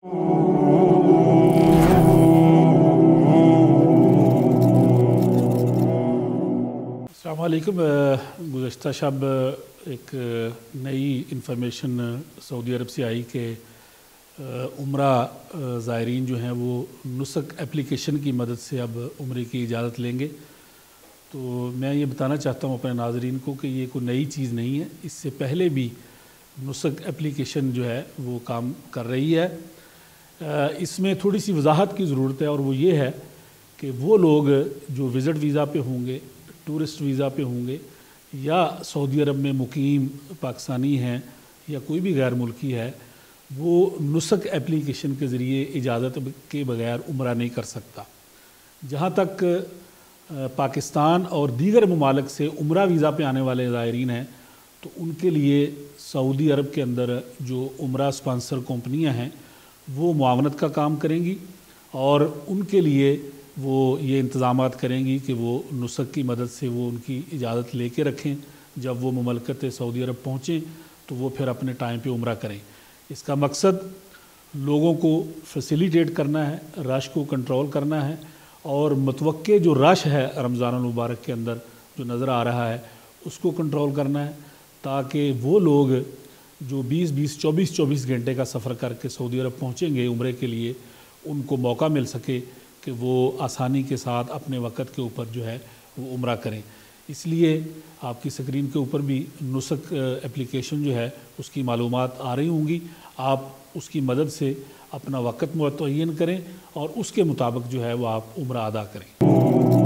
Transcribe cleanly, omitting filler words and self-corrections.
अस्सलाम वालेकुम। गुज़श्ता शब एक नई इन्फॉर्मेशन सऊदी अरब से आई कि उम्रा ज़ायरीन जो हैं वो नुस्ख एप्लीकेशन की मदद से अब उम्रे की इजाज़त लेंगे। तो मैं ये बताना चाहता हूँ अपने नाज़रीन को कि ये कोई नई चीज़ नहीं है, इससे पहले भी नुस्ख एप्लीकेशन जो है वो काम कर रही है। इसमें थोड़ी सी वजाहत की ज़रूरत है और वो ये है कि वो लोग जो विज़िट वीज़ा पे होंगे, टूरिस्ट वीज़ा पे होंगे या सऊदी अरब में मुकीम पाकिस्तानी हैं या कोई भी गैर मुल्की है, वो नुस्ख एप्लीकेशन के ज़रिए इजाज़त के बगैर उम्रा नहीं कर सकता। जहाँ तक पाकिस्तान और दीगर ममालिक से उम्रा वीज़ा पे आने वाले ज़ायरीन हैं तो उनके लिए सऊदी अरब के अंदर जो उम्रा स्पॉन्सर कंपनियां हैं वो मुआवनत का काम करेंगी और उनके लिए वो ये इंतज़ाम करेंगी कि वो नुस्ख की मदद से वो उनकी इजाज़त लेके रखें। जब वो ममलकत सऊदी अरब पहुँचें तो वो फिर अपने टाइम पे उम्रा करें। इसका मकसद लोगों को फैसिलिटेट करना है, रश को कंट्रोल करना है और मतवक्के जो रश है रमज़ान मुबारक के अंदर जो नज़र आ रहा है उसको कंट्रोल करना है, ताकि वो लोग जो 20-20, 24-24 घंटे का सफ़र करके सऊदी अरब पहुँचेंगे उम्रे के लिए, उनको मौका मिल सके कि वो आसानी के साथ अपने वक़्त के ऊपर जो है वो उम्रा करें। इसलिए आपकी स्क्रीन के ऊपर भी नुस्ख एप्लीकेशन जो है उसकी मालूमात आ रही होंगी। आप उसकी मदद से अपना वक़्त मुतय्यन करें और उसके मुताबिक जो है वो आप उम्रा अदा करें।